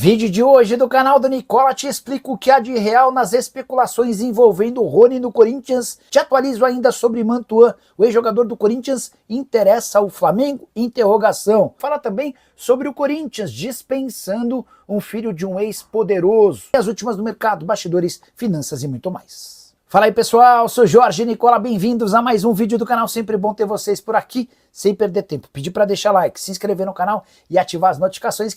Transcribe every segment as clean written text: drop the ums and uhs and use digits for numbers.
Vídeo de hoje do canal do Nicola te explica o que há de real nas especulações envolvendo o Rony no Corinthians. Te atualizo ainda sobre Mantuan, o ex-jogador do Corinthians interessa ao Flamengo? Interrogação. Fala também sobre o Corinthians dispensando um filho de um ex-poderoso. E as últimas do mercado, bastidores, finanças e muito mais. Fala aí pessoal, sou Jorge Nicola, bem-vindos a mais um vídeo do canal, sempre bom ter vocês por aqui, sem perder tempo. Pedir para deixar like, se inscrever no canal e ativar as notificações.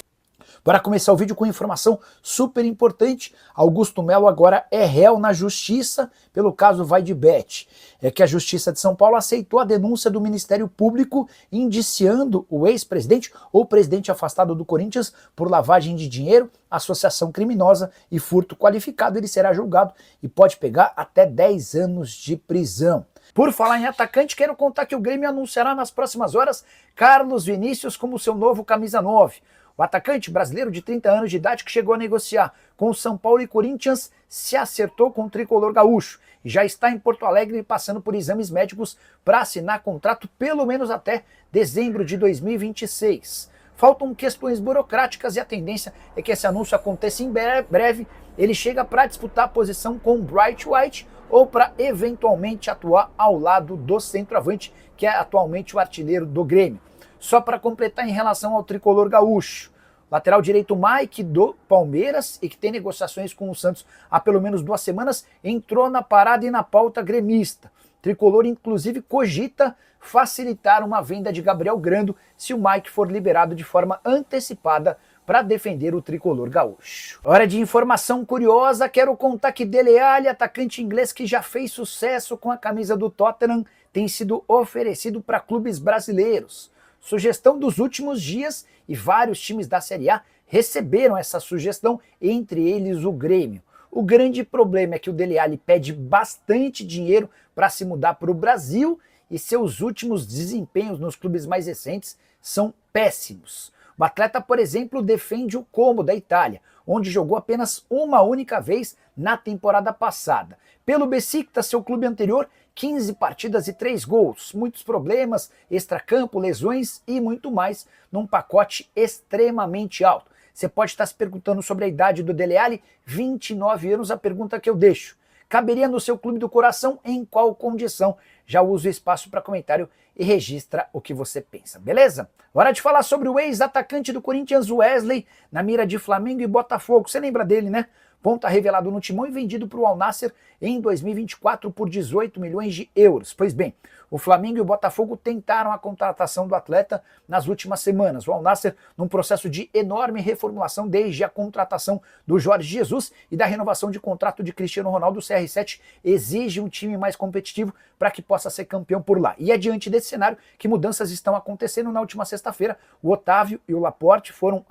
Bora começar o vídeo com informação super importante. Augusto Melo agora é réu na justiça pelo caso Vai de Bet. É que a Justiça de São Paulo aceitou a denúncia do Ministério Público indiciando o ex-presidente ou presidente afastado do Corinthians por lavagem de dinheiro, associação criminosa e furto qualificado. Ele será julgado e pode pegar até 10 anos de prisão. Por falar em atacante, quero contar que o Grêmio anunciará nas próximas horas Carlos Vinícius como seu novo camisa 9. O atacante brasileiro de 30 anos de idade que chegou a negociar com o São Paulo e Corinthians se acertou com o tricolor gaúcho e já está em Porto Alegre passando por exames médicos para assinar contrato pelo menos até dezembro de 2026. Faltam questões burocráticas e a tendência é que esse anúncio aconteça em breve. Ele chega para disputar a posição com Bright White ou para eventualmente atuar ao lado do centroavante, que é atualmente o artilheiro do Grêmio. Só para completar em relação ao tricolor gaúcho, lateral direito Mike do Palmeiras e que tem negociações com o Santos há pelo menos 2 semanas, entrou na parada e na pauta gremista. Tricolor inclusive cogita facilitar uma venda de Gabriel Grando se o Mike for liberado de forma antecipada para defender o tricolor gaúcho. Hora de informação curiosa, quero contar que Dele Alli, atacante inglês que já fez sucesso com a camisa do Tottenham, tem sido oferecido para clubes brasileiros. Sugestão dos últimos dias e vários times da Série A receberam essa sugestão, entre eles o Grêmio. O grande problema é que o Dele Alli pede bastante dinheiro para se mudar para o Brasil e seus últimos desempenhos nos clubes mais recentes são péssimos. O atleta, por exemplo, defende o Como da Itália, onde jogou apenas uma única vez na temporada passada. Pelo Besiktas, seu clube anterior, 15 partidas e 3 gols, muitos problemas, extracampo, lesões e muito mais num pacote extremamente alto. Você pode estar se perguntando sobre a idade do Dele Alli, 29 anos, a pergunta que eu deixo. Caberia no seu clube do coração? Em qual condição? Já usa o espaço para comentário e registra o que você pensa, beleza? Hora de falar sobre o ex-atacante do Corinthians, Wesley, na mira de Flamengo e Botafogo. Você lembra dele, né? Ponta revelado no Timão e vendido para o Al Nassr em 2024 por 18 milhões de euros. Pois bem, o Flamengo e o Botafogo tentaram a contratação do atleta nas últimas semanas. O Al Nassr num processo de enorme reformulação desde a contratação do Jorge Jesus e da renovação de contrato de Cristiano Ronaldo. O CR7 exige um time mais competitivo para que possa ser campeão por lá. E é diante desse cenário que mudanças estão acontecendo. Na última sexta-feira, o Otávio e o Laporte foram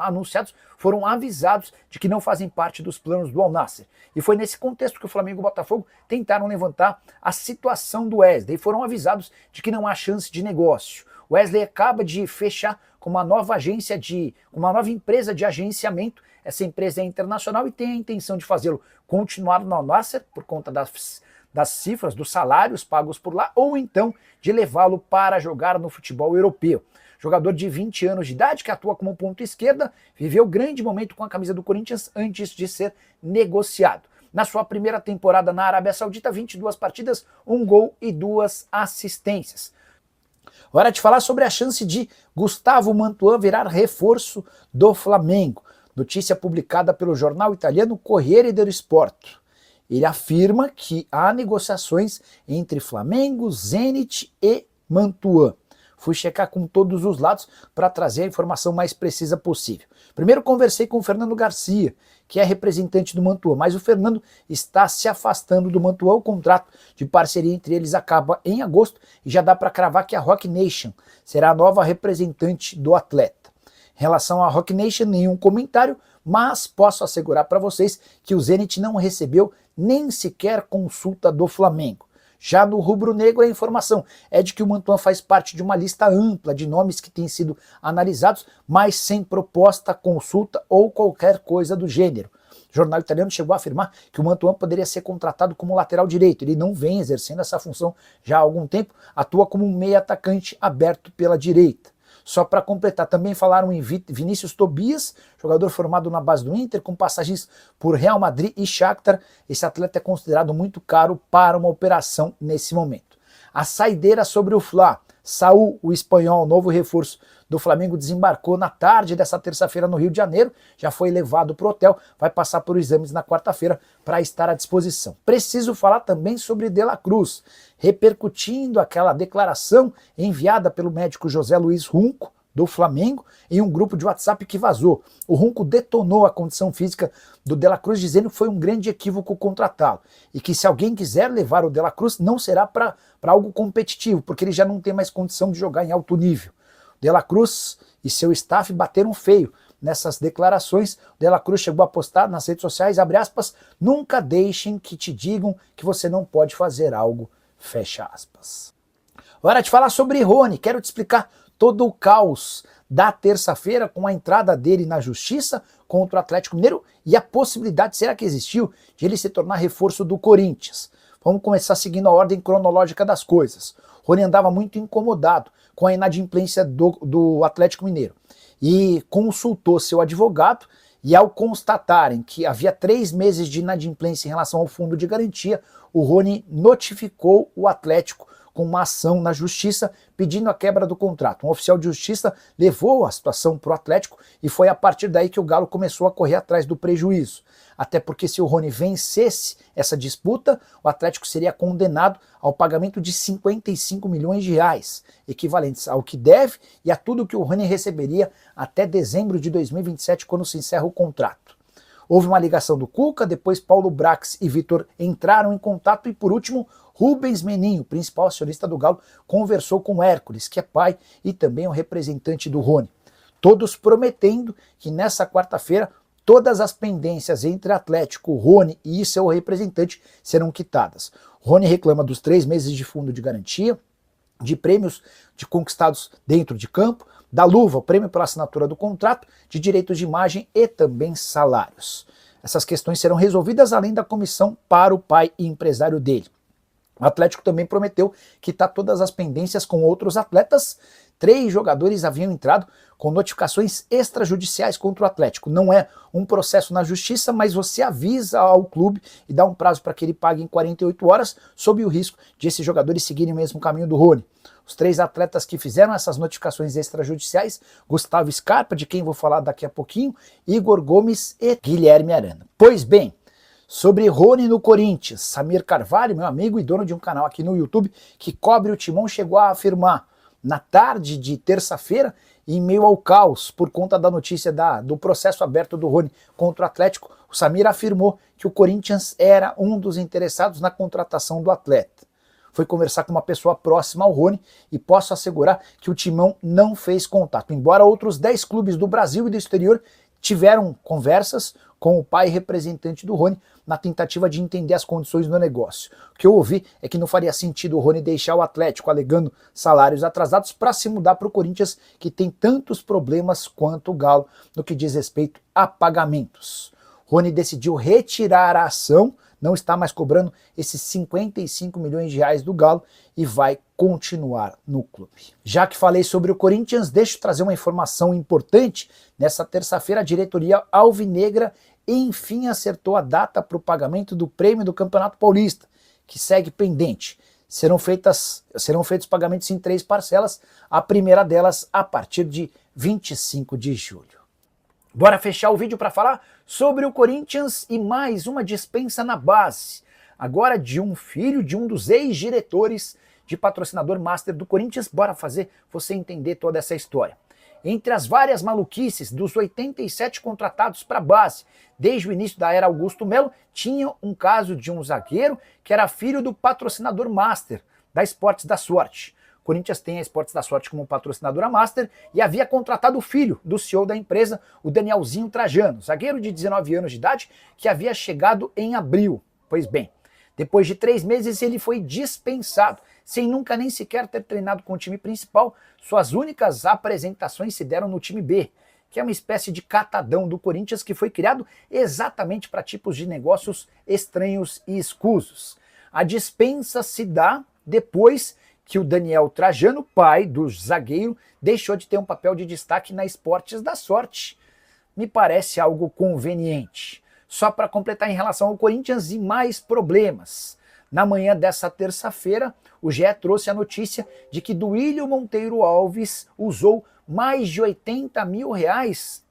avisados de que não fazem parte dos planos do Al Nassr. E foi nesse contexto que o Flamengo e o Botafogo tentaram levantar a situação do Wesley e foram avisados de que não há chance de negócio. O Wesley acaba de fechar com uma nova empresa de agenciamento. Essa empresa é internacional e tem a intenção de fazê-lo continuar no Al Nassr por conta das cifras, dos salários pagos por lá, ou então de levá-lo para jogar no futebol europeu. Jogador de 20 anos de idade que atua como ponta esquerda, viveu grande momento com a camisa do Corinthians antes de ser negociado. Na sua primeira temporada na Arábia Saudita, 22 partidas, 1 gol e 2 assistências. Hora de falar sobre a chance de Gustavo Mantuan virar reforço do Flamengo. Notícia publicada pelo jornal italiano Corriere dello Sport. Ele afirma que há negociações entre Flamengo, Zenit e Mantuan. Fui checar com todos os lados para trazer a informação mais precisa possível. Primeiro conversei com o Fernando Garcia, que é representante do Mantuan, mas o Fernando está se afastando do Mantuan. O contrato de parceria entre eles acaba em agosto e já dá para cravar que a Rock Nation será a nova representante do atleta. Em relação à Rock Nation, nenhum comentário, mas posso assegurar para vocês que o Zenit não recebeu nem sequer consulta do Flamengo. Já no rubro-negro, a informação é de que o Mantuan faz parte de uma lista ampla de nomes que têm sido analisados, mas sem proposta, consulta ou qualquer coisa do gênero. O jornal italiano chegou a afirmar que o Mantuan poderia ser contratado como lateral direito. Ele não vem exercendo essa função já há algum tempo, atua como um meia atacante aberto pela direita. Só para completar, também falaram em Vinícius Tobias, jogador formado na base do Inter, com passagens por Real Madrid e Shakhtar. Esse atleta é considerado muito caro para uma operação nesse momento. A saideira sobre o Fla. Saúl, o espanhol, novo reforço do Flamengo, desembarcou na tarde dessa terça-feira no Rio de Janeiro, já foi levado para o hotel, vai passar por exames na quarta-feira para estar à disposição. Preciso falar também sobre De La Cruz, repercutindo aquela declaração enviada pelo médico José Luiz Runco, do Flamengo, em um grupo de WhatsApp que vazou. O Runco detonou a condição física do De La Cruz, dizendo que foi um grande equívoco contratá-lo, e que se alguém quiser levar o De La Cruz, não será para algo competitivo, porque ele já não tem mais condição de jogar em alto nível. O De La Cruz e seu staff bateram feio nessas declarações. O De La Cruz chegou a postar nas redes sociais, abre aspas, nunca deixem que te digam que você não pode fazer algo, fecha aspas. Hora de falar sobre Rony, quero te explicar todo o caos da terça-feira com a entrada dele na justiça contra o Atlético Mineiro e a possibilidade, será que existiu, de ele se tornar reforço do Corinthians. Vamos começar seguindo a ordem cronológica das coisas. Rony andava muito incomodado com a inadimplência do Atlético Mineiro e consultou seu advogado, e ao constatarem que havia 3 meses de inadimplência em relação ao fundo de garantia, o Rony notificou o Atlético com uma ação na justiça pedindo a quebra do contrato. Um oficial de justiça levou a situação para o Atlético e foi a partir daí que o Galo começou a correr atrás do prejuízo. Até porque se o Rony vencesse essa disputa, o Atlético seria condenado ao pagamento de 55 milhões de reais, equivalentes ao que deve e a tudo que o Rony receberia até dezembro de 2027, quando se encerra o contrato. Houve uma ligação do Cuca, depois Paulo Brax e Vitor entraram em contato e, por último, Rubens Meninho, principal acionista do Galo, conversou com Hércules, que é pai e também o representante do Rony. Todos prometendo que nessa quarta-feira todas as pendências entre Atlético, Rony e seu representante serão quitadas. Rony reclama dos 3 meses de fundo de garantia, de prêmios de conquistados dentro de campo, da luva, o prêmio pela assinatura do contrato, de direitos de imagem e também salários. Essas questões serão resolvidas além da comissão para o pai e empresário dele. O Atlético também prometeu quitar todas as pendências com outros atletas. 3 jogadores haviam entrado com notificações extrajudiciais contra o Atlético. Não é um processo na justiça, mas você avisa ao clube e dá um prazo para que ele pague em 48 horas, sob o risco de esses jogadores seguirem o mesmo caminho do Rony. Os 3 atletas que fizeram essas notificações extrajudiciais, Gustavo Scarpa, de quem vou falar daqui a pouquinho, Igor Gomes e Guilherme Arana. Pois bem, sobre Rony no Corinthians, Samir Carvalho, meu amigo e dono de um canal aqui no YouTube que cobre o Timão, chegou a afirmar na tarde de terça-feira, em meio ao caos por conta da notícia do processo aberto do Rony contra o Atlético, o Samir afirmou que o Corinthians era um dos interessados na contratação do atleta. Foi conversar com uma pessoa próxima ao Rony e posso assegurar que o Timão não fez contato, embora outros 10 clubes do Brasil e do exterior tiveram conversas com o pai representante do Rony na tentativa de entender as condições do negócio. O que eu ouvi é que não faria sentido o Rony deixar o Atlético alegando salários atrasados para se mudar para o Corinthians, que tem tantos problemas quanto o Galo no que diz respeito a pagamentos. Rony decidiu retirar a ação, não está mais cobrando esses 55 milhões de reais do Galo e vai continuar no clube. Já que falei sobre o Corinthians, deixa eu trazer uma informação importante. Nessa terça-feira, a diretoria alvinegra enfim acertou a data para o pagamento do prêmio do Campeonato Paulista, que segue pendente. Serão feitos pagamentos em 3 parcelas, a primeira delas a partir de 25 de julho. Bora fechar o vídeo para falar sobre o Corinthians e mais uma dispensa na base. Agora de um filho de um dos ex-diretores de patrocinador master do Corinthians. Bora fazer você entender toda essa história. Entre as várias maluquices dos 87 contratados para a base, desde o início da era Augusto Melo, tinha um caso de um zagueiro que era filho do patrocinador master da Esportes da Sorte. O Corinthians tem a Esportes da Sorte como patrocinadora master e havia contratado o filho do CEO da empresa, o Danielzinho Trajano, zagueiro de 19 anos de idade que havia chegado em abril. Pois bem, depois de 3 meses ele foi dispensado, sem nunca nem sequer ter treinado com o time principal. Suas únicas apresentações se deram no time B, que é uma espécie de catadão do Corinthians que foi criado exatamente para tipos de negócios estranhos e escusos. A dispensa se dá depois que o Daniel Trajano, pai do zagueiro, deixou de ter um papel de destaque na Esportes da Sorte. Me parece algo conveniente. Só para completar em relação ao Corinthians e mais problemas. Na manhã dessa terça-feira, o GE trouxe a notícia de que Duílio Monteiro Alves usou mais de R$80 mil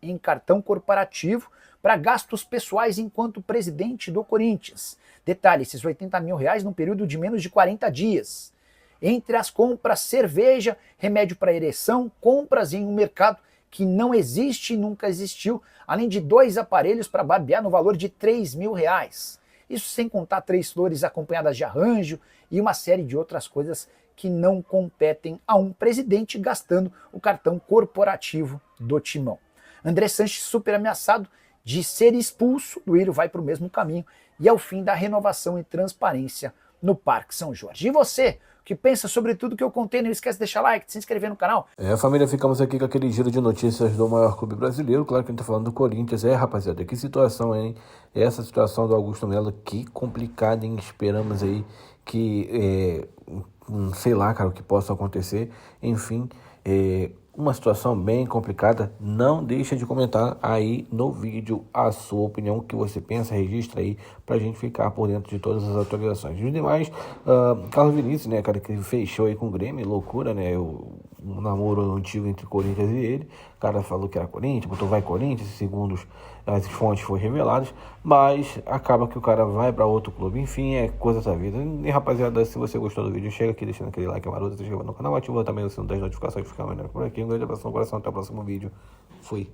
em cartão corporativo para gastos pessoais enquanto presidente do Corinthians. Detalhe, esses R$80 mil num período de menos de 40 dias. Entre as compras, cerveja, remédio para ereção, compras em um mercado que não existe e nunca existiu, além de 2 aparelhos para barbear no valor de R$3 mil. Isso sem contar 3 flores acompanhadas de arranjo e uma série de outras coisas que não competem a um presidente gastando o cartão corporativo do Timão. André Sanches super ameaçado de ser expulso, Duílio vai para o mesmo caminho e é o fim da renovação e transparência no Parque São Jorge. E você, o que pensa sobre tudo que eu contei? Não esquece de deixar like, de se inscrever no canal. Família, ficamos aqui com aquele giro de notícias do maior clube brasileiro. Claro que a gente tá falando do Corinthians. Rapaziada, que situação, hein? Essa situação do Augusto Melo, que complicada, hein? Esperamos aí que, sei lá, cara, o que possa acontecer. Enfim, uma situação bem complicada. Não deixa de comentar aí no vídeo a sua opinião, o que você pensa, registra aí pra gente ficar por dentro de todas as atualizações. E os demais, Carlos Vinícius, né, cara, que fechou aí com o Grêmio, loucura, né, o namoro antigo entre Corinthians e ele. O cara falou que era Corinthians, botou vai Corinthians, segundo as fontes foram reveladas, mas acaba que o cara vai para outro clube. Enfim, é coisa da vida. E rapaziada, se você gostou do vídeo, chega aqui deixando aquele like maroto, se inscreva no canal, ativa também o sino das notificações, fica melhor por aqui. Um grande abraço no coração, até o próximo vídeo. Fui.